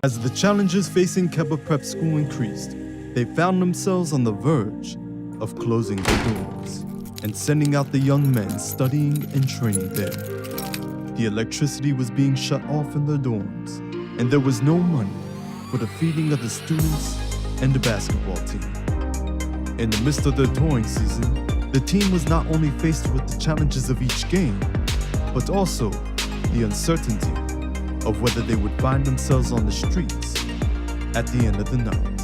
As the challenges facing Keba Prep School increased, they found themselves on the verge of closing their doors and sending out the young men studying and training there. The electricity was being shut off in their dorms, and there was no money for the feeding of the students and the basketball team. In the midst of their touring season, the team was not only faced with the challenges of each game, but also the uncertainty of whether they would find themselves on the streets at the end of the night.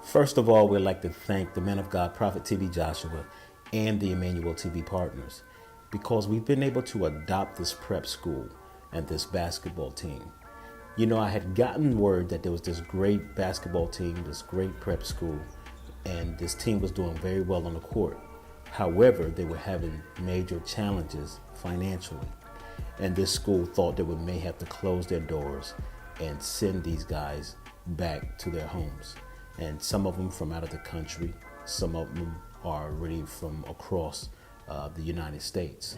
First of all, we'd like to thank the Man of God, Prophet TV Joshua, and the Emmanuel TV partners, because we've been able to adopt this prep school and this basketball team. You know, I had gotten word that there was this great basketball team, this great prep school, and this team was doing very well on the court. However, they were having major challenges financially, and this school thought they may have to close their doors and send these guys back to their homes. And some of them from out of the country, some of them are really from across the United States.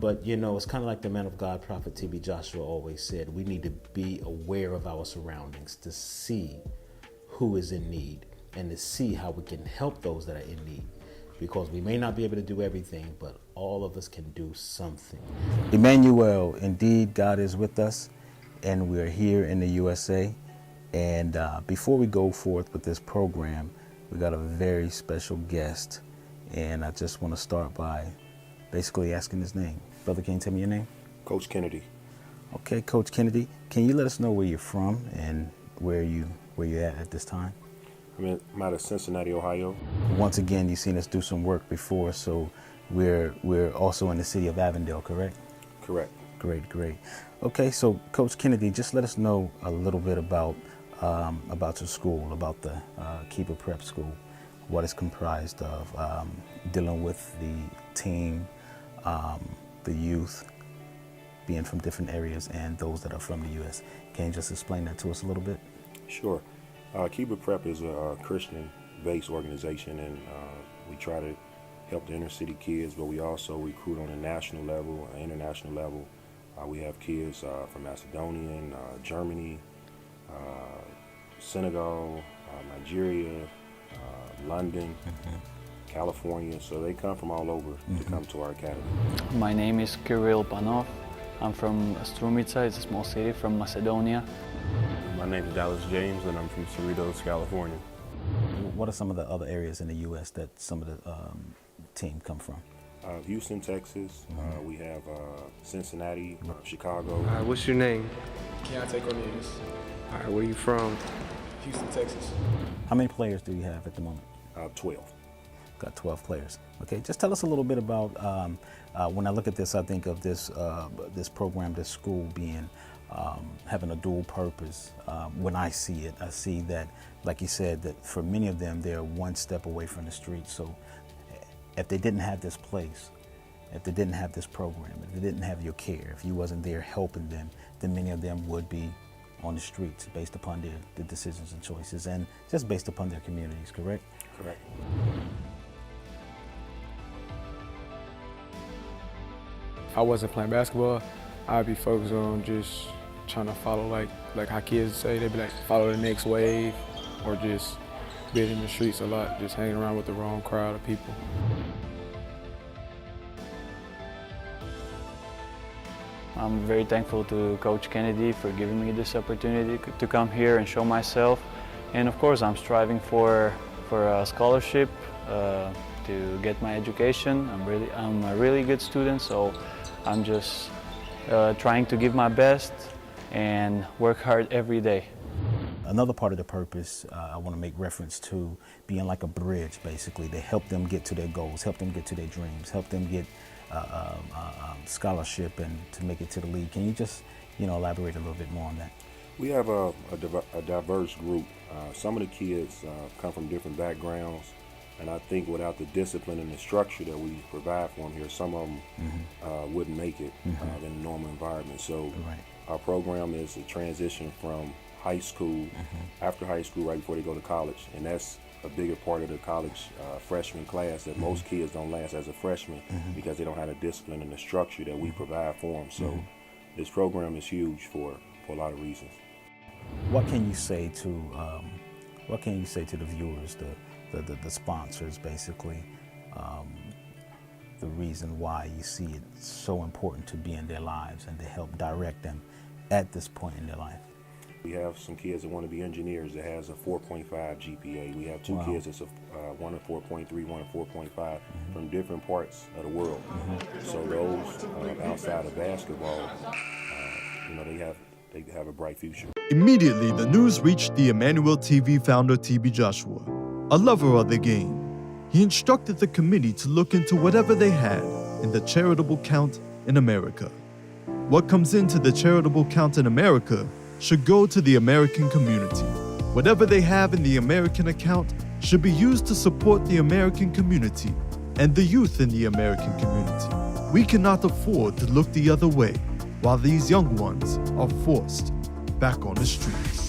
But you know, it's kind of like the Man of God, Prophet TV Joshua always said, we need to be aware of our surroundings to see who is in need and to see how we can help those that are in need. Because we may not be able to do everything, but all of us can do something. Emmanuel, indeed, God is with us, and we're here in the USA. And before we go forth with this program, we got a very special guest. And I just want to start by basically asking his name. Brother, can you tell me your name? Coach Kennedy. Okay, Coach Kennedy, can you let us know where you're from and where you're at this time? I'm out of Cincinnati, Ohio. Once again, you've seen us do some work before, so we're also in the city of Avondale, correct? Correct. Great. Okay, so Coach Kennedy, just let us know a little bit about your school, about the Keba Prep School, what it's comprised of, dealing with the team, the youth, being from different areas, and those that are from the U.S. Can you just explain that to us a little bit? Sure. Keba Prep is a Christian-based organization, and we try to help the inner city kids, but we also recruit on a national level, an international level. We have kids from Macedonia, Germany, Senegal, Nigeria, London, California, so they come from all over to come to our academy. My name is Kirill Panov. I'm from Strumica, it's a small city from Macedonia. My name is Dallas James, and I'm from Cerritos, California. What are some of the other areas in the U.S. that some of the team come from? Houston, Texas. We have Cincinnati, Chicago. What's your name? Keontae Cornelius. All right, where are you from? Houston, Texas. How many players do you have at the moment? 12. Got 12 players. Okay, just tell us a little bit about, when I look at this, I think of this program, this school being, having a dual purpose. When I see it, I see that, like you said, that for many of them, they're one step away from the street. So if they didn't have this place, if they didn't have this program, if they didn't have your care, if you wasn't there helping them, then many of them would be on the streets based upon their decisions and choices, and just based upon their communities, correct? Correct. I wasn't playing basketball. I'd be focused on just trying to follow like how kids say, they be like, follow the next wave, or just being in the streets a lot, just hanging around with the wrong crowd of people. I'm very thankful to Coach Kennedy for giving me this opportunity to come here and show myself. And of course, I'm striving for a scholarship to get my education. I'm a really good student, so I'm just trying to give my best and work hard every day. Another part of the purpose, I want to make reference to being like a bridge, basically, to help them get to their goals, help them get to their dreams, help them get scholarship and to make it to the league. Can you just, elaborate a little bit more on that? We have a diverse group. Some of the kids come from different backgrounds, and I think without the discipline and the structure that we provide for them here, some of them wouldn't make it in a normal environment. So our program is a transition from high school, after high school, right before they go to college, and that's a bigger part of the college freshman class that most kids don't last as a freshman because they don't have the discipline and the structure that we provide for them. So this program is huge for a lot of reasons. What can you say to the viewers, the sponsors, basically, the reason why you see it so important to be in their lives and to help direct them at this point in their life? We have some kids that want to be engineers that has a 4.5 GPA. We have two kids that's one at 4.3, one at 4.5 from different parts of the world. So those outside of basketball, they have a bright future. Immediately, the news reached the Emmanuel TV founder TB Joshua, a lover of the game. He instructed the committee to look into whatever they had in the charitable count in America. What comes into the charitable count in America should go to the American community. Whatever they have in the American account should be used to support the American community and the youth in the American community. We cannot afford to look the other way while these young ones are forced back on the streets.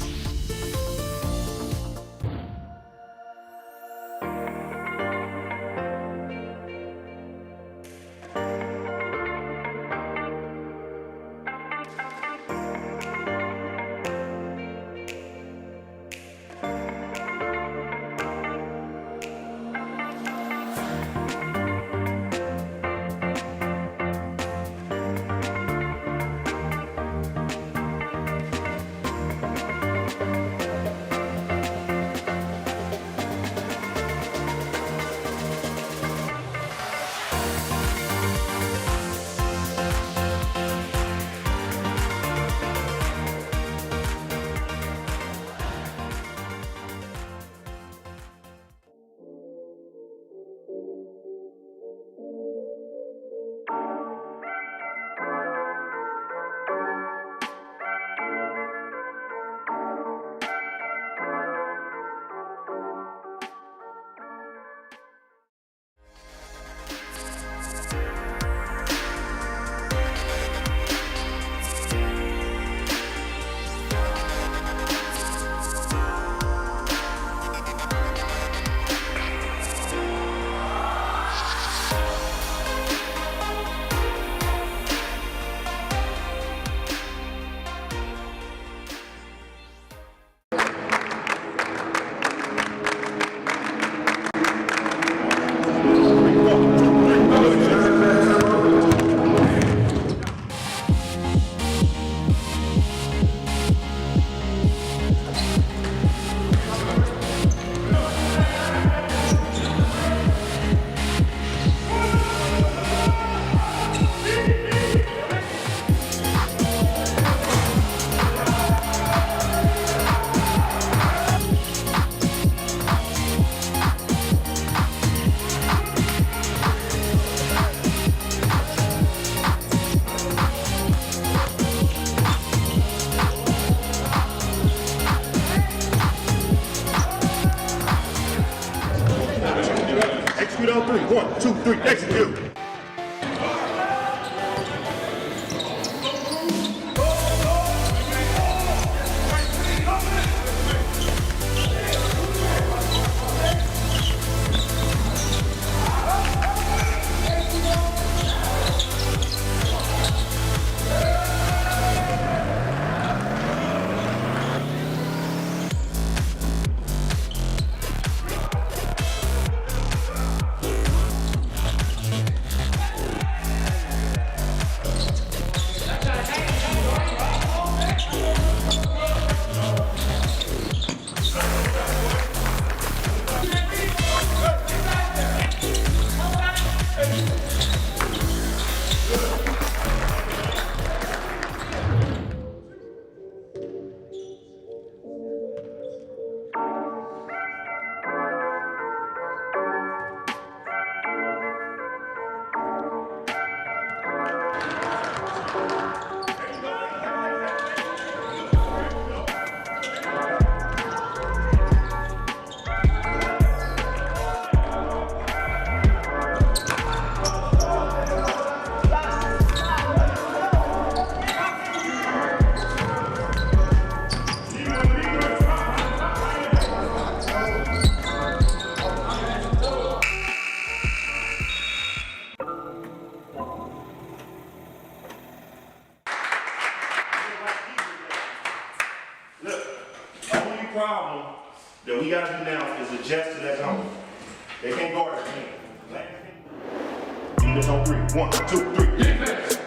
problem that we got to do now is adjust to that zone. They can't guard it. Defense on 3. 1, 2, 3. Defense.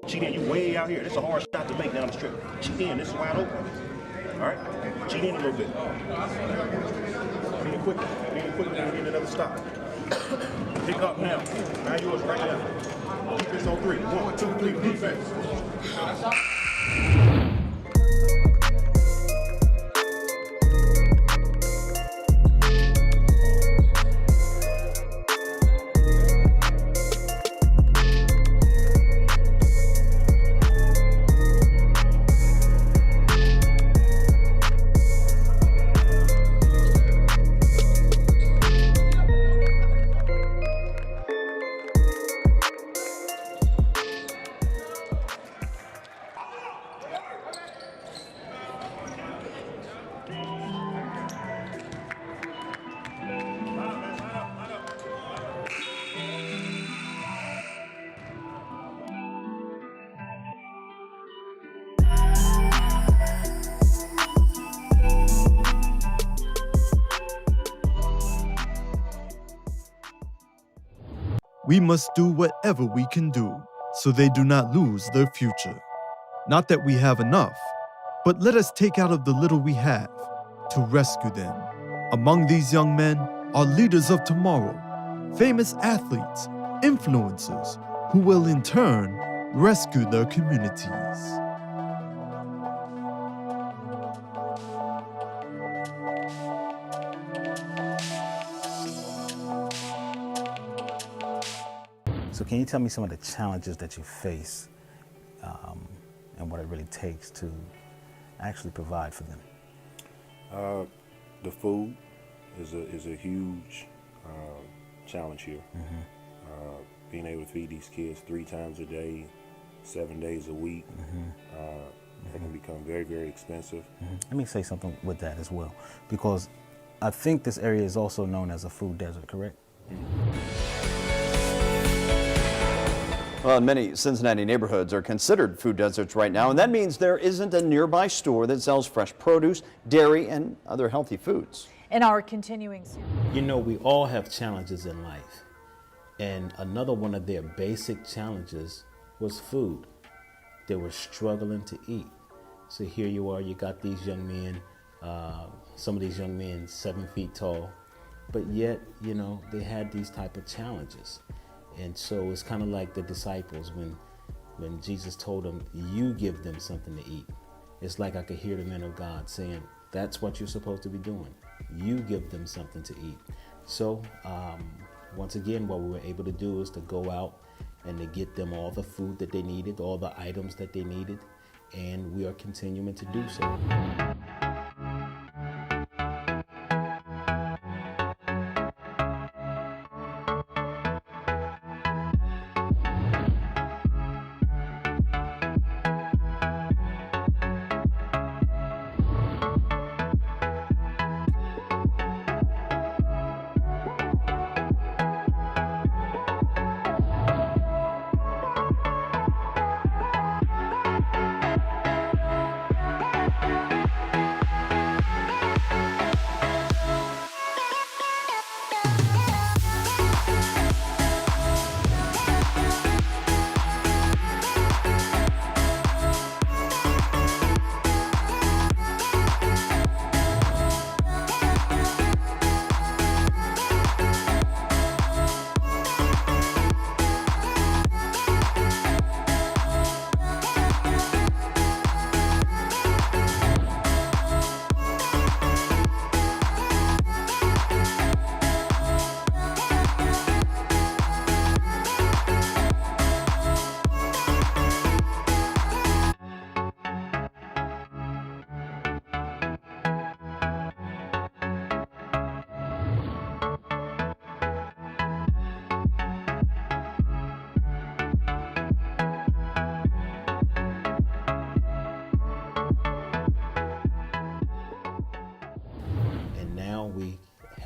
Cheat in, you way out here. This is a hard shot to make down the strip. Cheat in, this is wide open. All right? Cheat in a little bit. Get it quick. Get it quick, then get another stop. Pick up now. Now yours right now. Defense on 3. 1, 2, 3, defense. We must do whatever we can do so they do not lose their future. Not that we have enough, but let us take out of the little we have to rescue them. Among these young men are leaders of tomorrow, famous athletes, influencers, who will in turn rescue their communities. So can you tell me some of the challenges that you face and what it really takes to actually provide for them? The food is a huge challenge here. Being able to feed these kids 3 times a day, 7 days a week, it can become very, very expensive. Let me say something with that as well, because I think this area is also known as a food desert, correct? Well, many Cincinnati neighborhoods are considered food deserts right now, and that means there isn't a nearby store that sells fresh produce, dairy, and other healthy foods. In our continuing series. You know, we all have challenges in life, and another one of their basic challenges was food. They were struggling to eat. So here you are, you got these young men, some of these young men 7 feet tall, but yet, you know, they had these type of challenges. And so it's kind of like the disciples when Jesus told them, you give them something to eat. It's like I could hear the men of God saying, that's what you're supposed to be doing. You give them something to eat. So once again, what we were able to do is to go out and to get them all the food that they needed, all the items that they needed, and we are continuing to do so.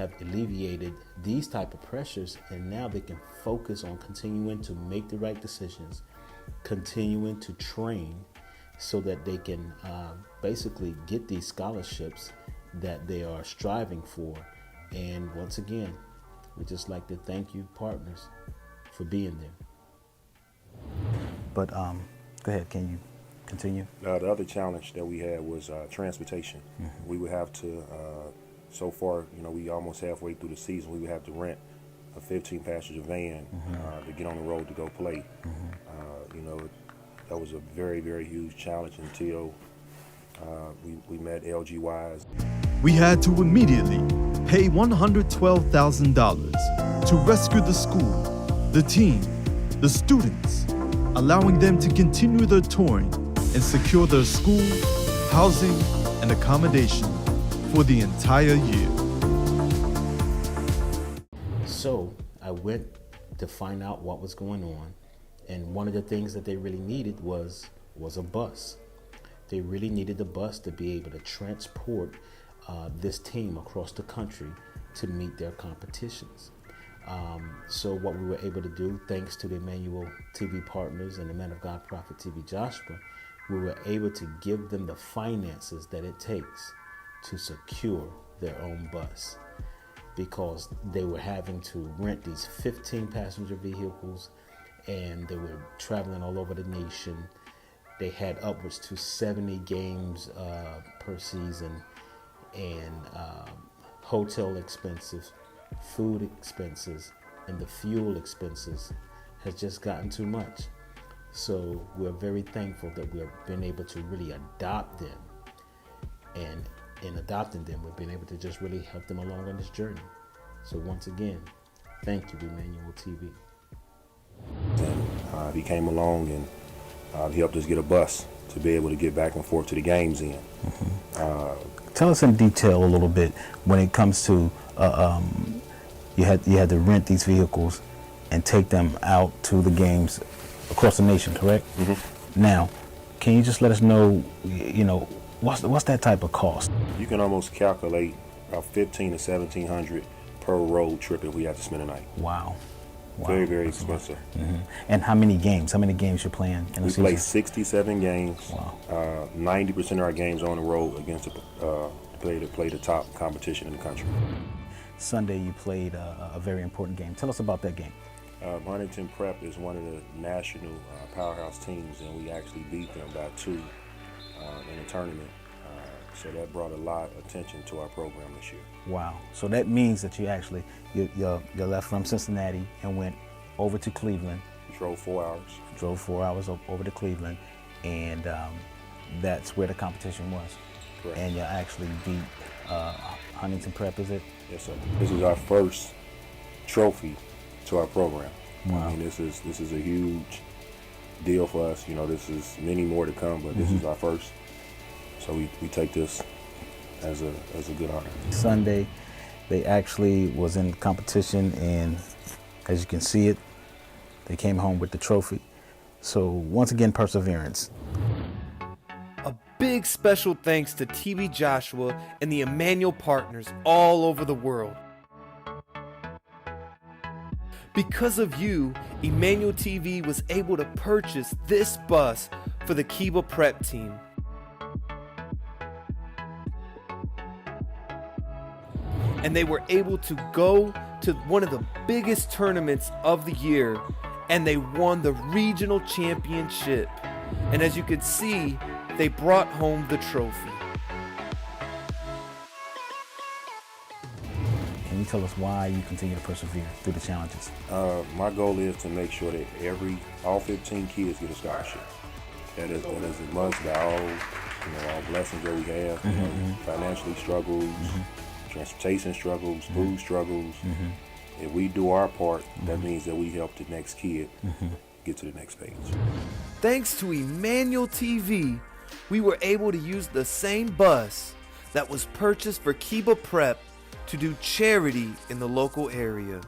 have alleviated these type of pressures, and now they can focus on continuing to make the right decisions, continuing to train so that they can basically get these scholarships that they are striving for. And once again, we'd just like to thank you, partners, for being there. But go ahead, can you continue? The other challenge that we had was transportation. Mm-hmm. We would have to, so far, we almost halfway through the season, we would have to rent a 15-passenger van to get on the road to go play. That was a very, very huge challenge until we met LGYs. We had to immediately pay $112,000 to rescue the school, the team, the students, allowing them to continue their touring and secure their school, housing, and accommodation for the entire year. So I went to find out what was going on, and one of the things that they really needed was a bus. They really needed a bus to be able to transport this team across the country to meet their competitions. So what we were able to do, thanks to the Emmanuel TV partners and the Man of God Prophet TV Joshua, we were able to give them the finances that it takes to secure their own bus, because they were having to rent these 15-passenger vehicles, and they were traveling all over the nation. They had upwards to 70 games per season, and hotel expenses, food expenses, and the fuel expenses has just gotten too much. So we're very thankful that we've been able to really adopt them, and in adopting them, we've been able to just really help them along on this journey. So once again, thank you, Emmanuel TV. And he came along and he helped us get a bus to be able to get back and forth to the games in. Mm-hmm. Tell us in detail a little bit when it comes to you had to rent these vehicles and take them out to the games across the nation, correct? Mm-hmm. Now, can you just let us know, what's that type of cost? You can almost calculate about $1,500 to $1,700 per road trip if we have to spend a night. Wow. Very, very expensive. Mm-hmm. And how many games? How many games you're playing in the season? We play 67 games. Wow. 90% of our games are on the road against play the top competition in the country. Sunday you played a very important game. Tell us about that game. Huntington Prep is one of the national powerhouse teams, and we actually beat them by 2 in the tournament. So that brought a lot of attention to our program this year. Wow. So that means that you actually, you left from Cincinnati and went over to Cleveland. Drove 4 hours. Drove 4 hours over to Cleveland, and that's where the competition was. Correct. And you actually beat Huntington Prep, is it? Yes, sir. This is our first trophy to our program. Wow. I mean, this is a huge deal for us. This is many more to come, but this is our first. So we take this as a good honor. Sunday, they actually was in competition, and as you can see it, they came home with the trophy. So once again, perseverance. A big special thanks to TV Joshua and the Emmanuel partners all over the world. Because of you, Emmanuel TV was able to purchase this bus for the Keba Prep team. And they were able to go to one of the biggest tournaments of the year, and they won the regional championship. And as you can see, they brought home the trophy. Can you tell us why you continue to persevere through the challenges? My goal is to make sure that all 15 kids get a scholarship. That is amongst all blessings that we have. Financially struggles, transportation struggles, food struggles. If we do our part, that means that we help the next kid get to the next page. Thanks to Emmanuel TV, we were able to use the same bus that was purchased for Keba Prep to do charity in the local area.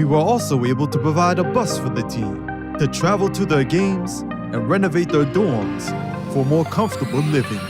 were also able to provide a bus for the team to travel to their games and renovate their dorms for more comfortable living.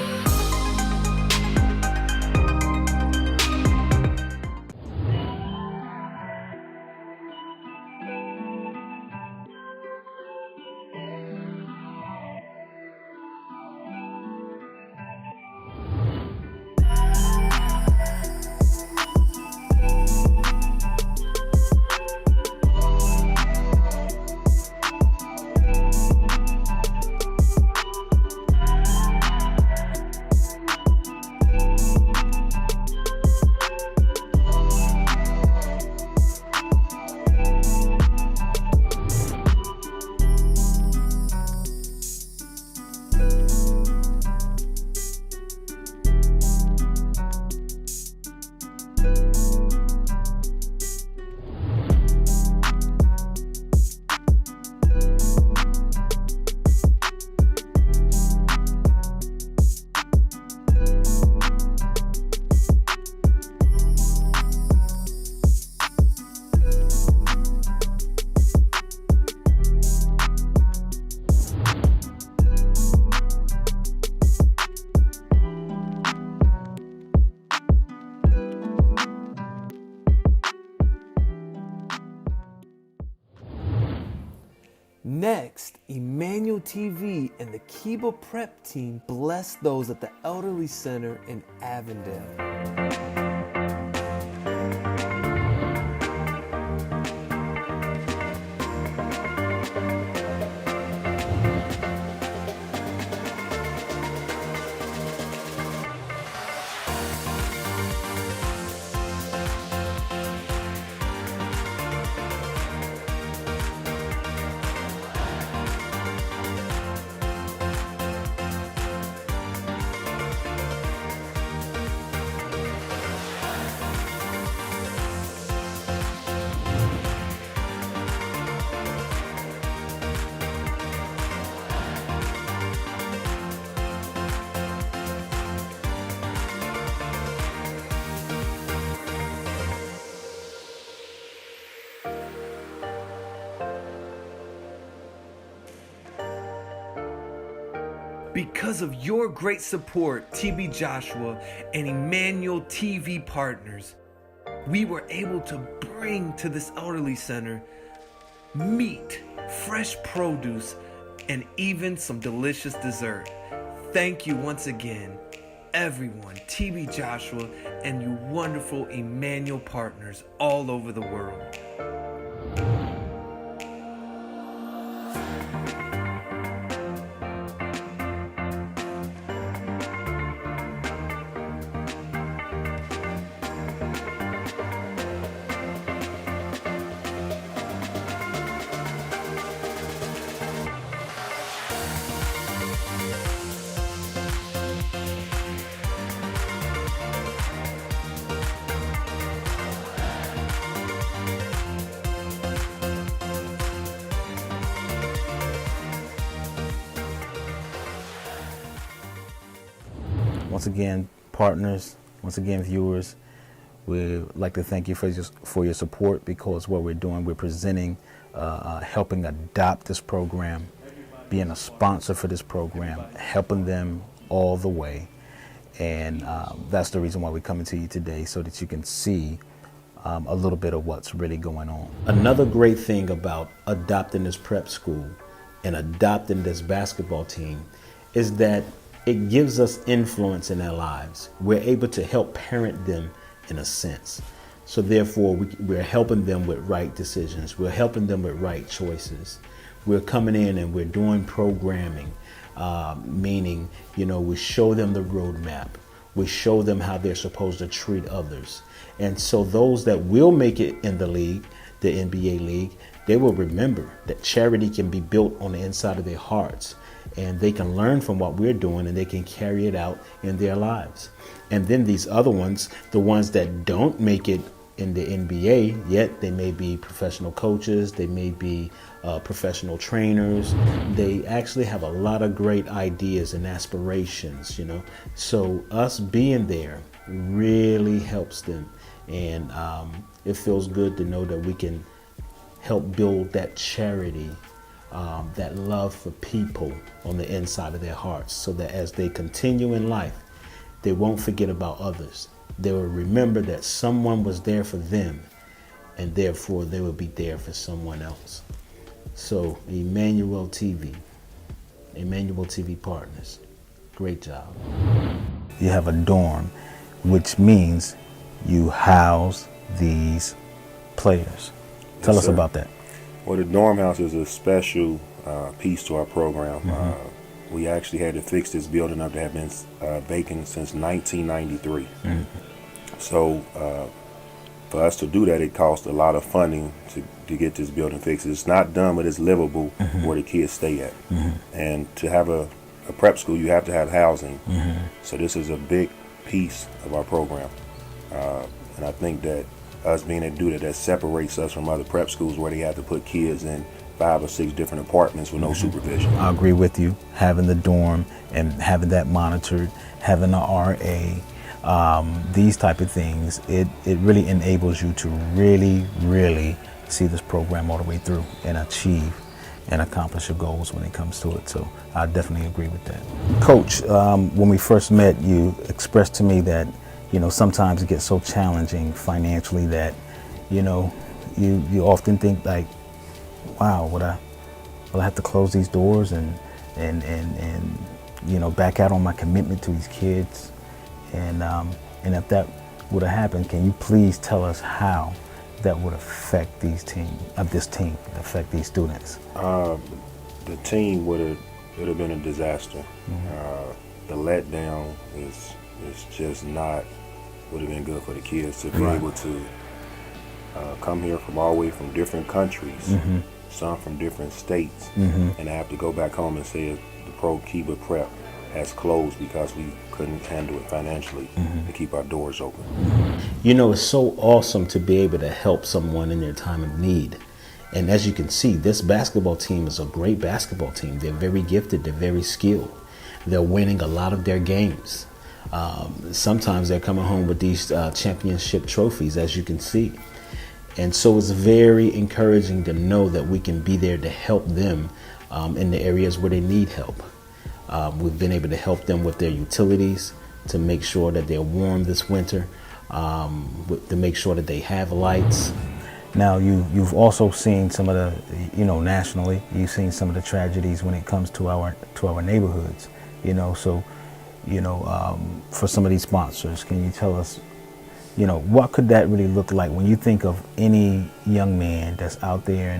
Next, Emmanuel TV and the Keba Prep team blessed those at the Elderly Center in Avondale. Because of your great support, TB Joshua and Emmanuel TV partners, we were able to bring to this elderly center meat, fresh produce, and even some delicious dessert. Thank you once again, everyone, TB Joshua and you wonderful Emmanuel partners all over the world. Once again, partners, once again, viewers, we'd like to thank you for your support, because what we're doing, we're presenting, helping adopt this program, being a sponsor for this program, helping them all the way. And that's the reason why we're coming to you today, so that you can see a little bit of what's really going on. Another great thing about adopting this prep school and adopting this basketball team is that it gives us influence in their lives. We're able to help parent them in a sense. So therefore, we're helping them with right decisions. We're helping them with right choices. We're coming in and we're doing programming, meaning, we show them the roadmap. We show them how they're supposed to treat others. And so those that will make it in the league, the NBA league, they will remember that charity can be built on the inside of their hearts. And they can learn from what we're doing and they can carry it out in their lives. And then these other ones, the ones that don't make it in the NBA yet, they may be professional coaches, they may be professional trainers. They actually have a lot of great ideas and aspirations, So us being there really helps them. And it feels good to know that we can help build that charity, that love for people on the inside of their hearts, so that as they continue in life, they won't forget about others. They will remember that someone was there for them, and therefore they will be there for someone else. So Emmanuel TV partners, great job. You have a dorm, which means you house these players. Tell us about that. Well, the dorm house is a special piece to our program. We actually had to fix this building up that had been vacant since 1993. So for us to do that, it cost a lot of funding to get this building fixed. It's not done, but it's livable where the kids stay at. And to have a prep school, you have to have housing. So this is a big piece of our program. And I think that us being able to do that separates us from other prep schools where they have to put kids in 5 or 6 different apartments with no supervision. I agree with you. Having the dorm and having that monitored, having the RA, these type of things, it really enables you to really see this program all the way through and achieve and accomplish your goals when it comes to it. So I definitely agree with that. Coach, when we first met, you expressed to me that, you know, sometimes it gets so challenging financially that, you know, you often think like, wow, will I have to close these doors and you know, back out on my commitment to these kids? And if that would have happened, can you please tell us how that would affect these affect these students? The team would have been a disaster. The letdown is just not would have been good for the kids to be able to come here from all the way from different countries, some from different states, and have to go back home and say the Keba Prep has closed because we couldn't handle it financially to keep our doors open. You know, it's so awesome to be able to help someone in their time of need. And as you can see, this basketball team is a great basketball team. They're very gifted, they're very skilled. They're winning a lot of their games. Sometimes they're coming home with these championship trophies, as you can see. And so it's very encouraging to know that we can be there to help them in the areas where they need help. We've been able to help them with their utilities, to make sure that they're warm this winter, to make sure that they have lights. Now you've also seen some of the, you know, nationally, you've seen some of the tragedies when it comes to our neighborhoods, you know. So, you know, for some of these sponsors, can you tell us, you know, what could that really look like when you think of any young man that's out there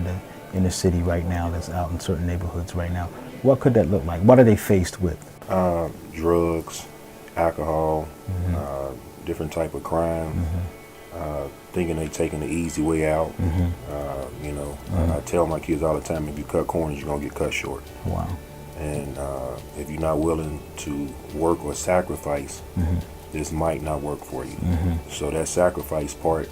in the city right now, that's out in certain neighborhoods right now? What could that look like? What are they faced with? Drugs, alcohol, different type of crime, thinking they taking the easy way out. You know, I tell my kids all the time, if you cut corners, you're gonna get cut short. Wow. And if you're not willing to work or sacrifice, this might not work for you. So that sacrifice part,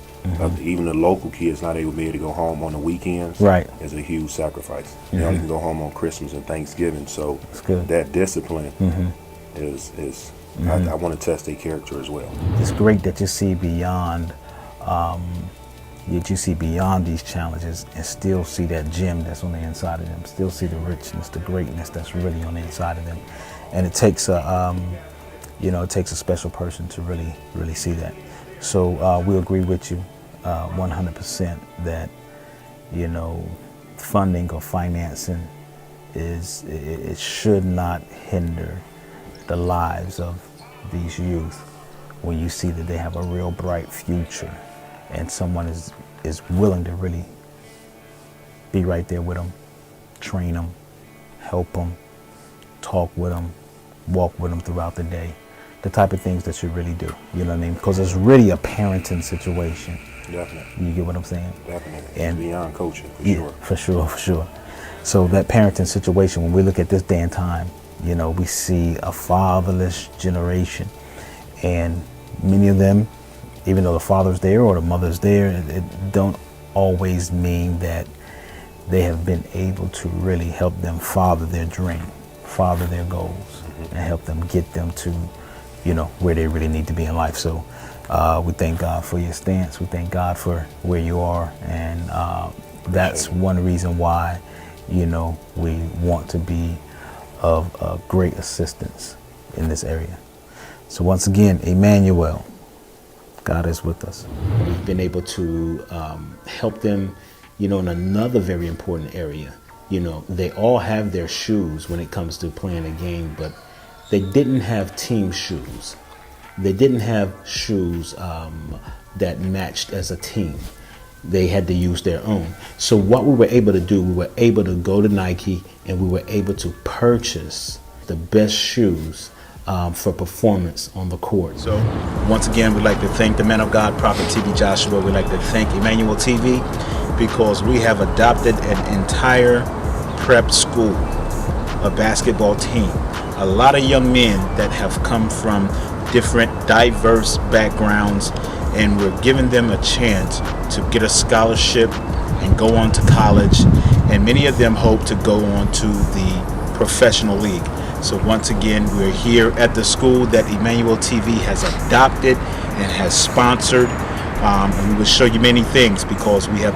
even the local kids not able to be able to go home on the weekends, is a huge sacrifice. They only can go home on Christmas and Thanksgiving. So that discipline is I want to test their character as well. It's great that you see beyond these challenges and still see that gem that's on the inside of them, still see the richness, the greatness that's really on the inside of them. And it takes a you know, it takes a special person to really see that. So we agree with you 100% that, you know, funding or financing it should not hinder the lives of these youth when you see that they have a real bright future and someone is willing to really be right there with them, train them, help them, talk with them, walk with them throughout the day. The type of things that you really do, you know what I mean? Because it's really a parenting situation. Definitely. You get what I'm saying? Definitely. And beyond coaching, for sure. For sure. So that parenting situation, when we look at this day and time, you know, we see a fatherless generation. And many of them, even though the father's there or the mother's there, it don't always mean that they have been able to really help them father their dream, father their goals, and help them get them to, you know, where they really need to be in life. So we thank God for your stance. We thank God for where you are, and that's one reason why, you know, we want to be of great assistance in this area. So once again, Emmanuel, God is with us. We've been able to help them, you know, in another very important area. You know, they all have their shoes when it comes to playing a game, but they didn't have team shoes. They didn't have shoes that matched as a team. They had to use their own. So what we were able to do, we were able to go to Nike and we were able to purchase the best shoes for performance on the court. So once again, we'd like to thank the man of God, Prophet TV Joshua. We'd like to thank Emmanuel TV because we have adopted an entire prep school, a basketball team. A lot of young men that have come from different diverse backgrounds, and we're giving them a chance to get a scholarship and go on to college, and many of them hope to go on to the professional league. So once again, we're here at the school that Emmanuel TV has adopted and has sponsored, and we will show you many things because we have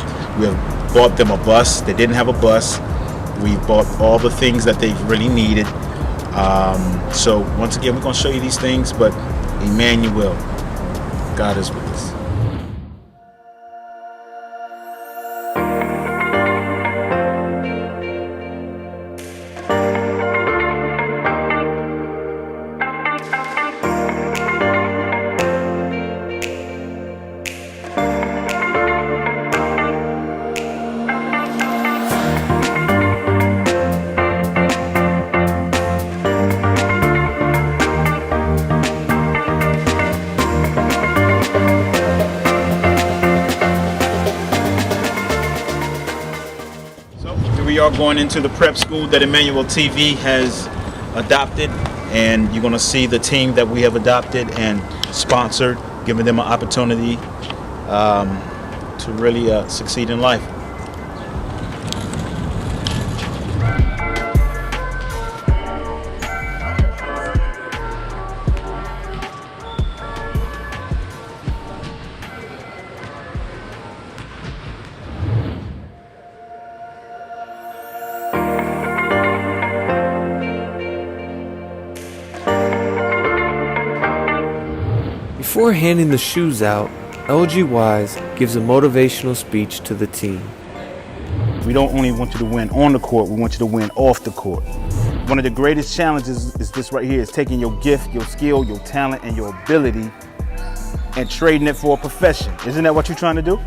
bought them a bus. They didn't have a bus. We bought all the things that they really needed. So once again, we're going to show you these things, but Emmanuel, God is with us. We are going into the prep school that Emmanuel TV has adopted, and you're going to see the team that we have adopted and sponsored, giving them an opportunity to really succeed in life. Before handing the shoes out, LG Wise gives a motivational speech to the team. We don't only want you to win on the court, we want you to win off the court. One of the greatest challenges is this right here, is taking your gift, your skill, your talent, and your ability and trading it for a profession. Isn't that what you're trying to do?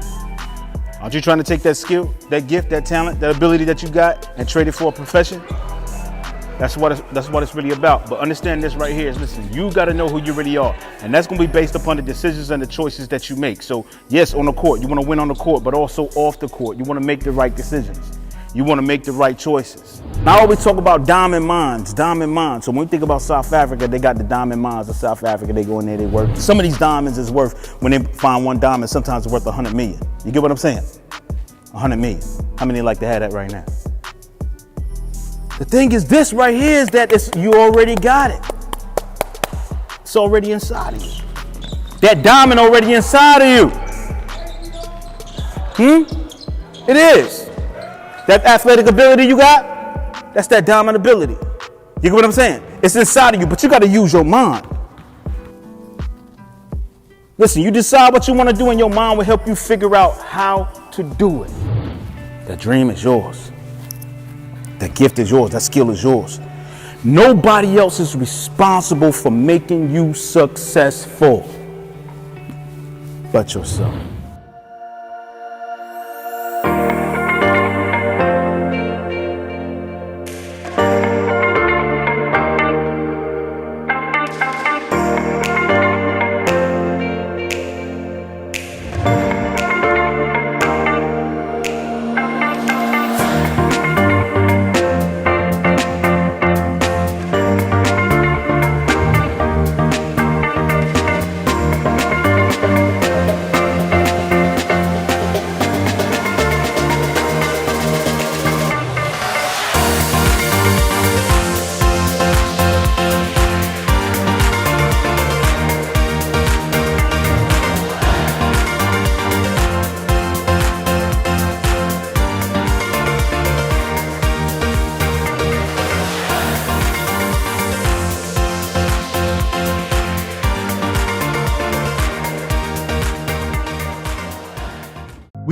Aren't you trying to take that skill, that gift, that talent, that ability that you got and trade it for a profession? That's what it's really about. But understand this right here is, listen, you got to know who you really are. And that's going to be based upon the decisions and the choices that you make. So yes, on the court, you want to win on the court, but also off the court. You want to make the right decisions. You want to make the right choices. Now I always talk about diamond mines, diamond mines. So when we think about South Africa, they got the diamond mines of South Africa. They go in there, they work. Some of these diamonds is worth, when they find one diamond, sometimes it's worth 100 million. You get what I'm saying? 100 million. How many like to have that right now? The thing is, this right here is that you already got it. It's already inside of you. That diamond already inside of you. It is. That athletic ability you got, that's that diamond ability. You get what I'm saying? It's inside of you, but you got to use your mind. Listen, you decide what you want to do, and your mind will help you figure out how to do it. That dream is yours. That gift is yours. That skill is yours. Nobody else is responsible for making you successful but yourself.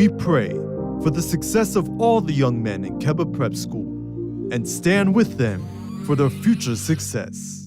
We pray for the success of all the young men in Keba Prep School and stand with them for their future success.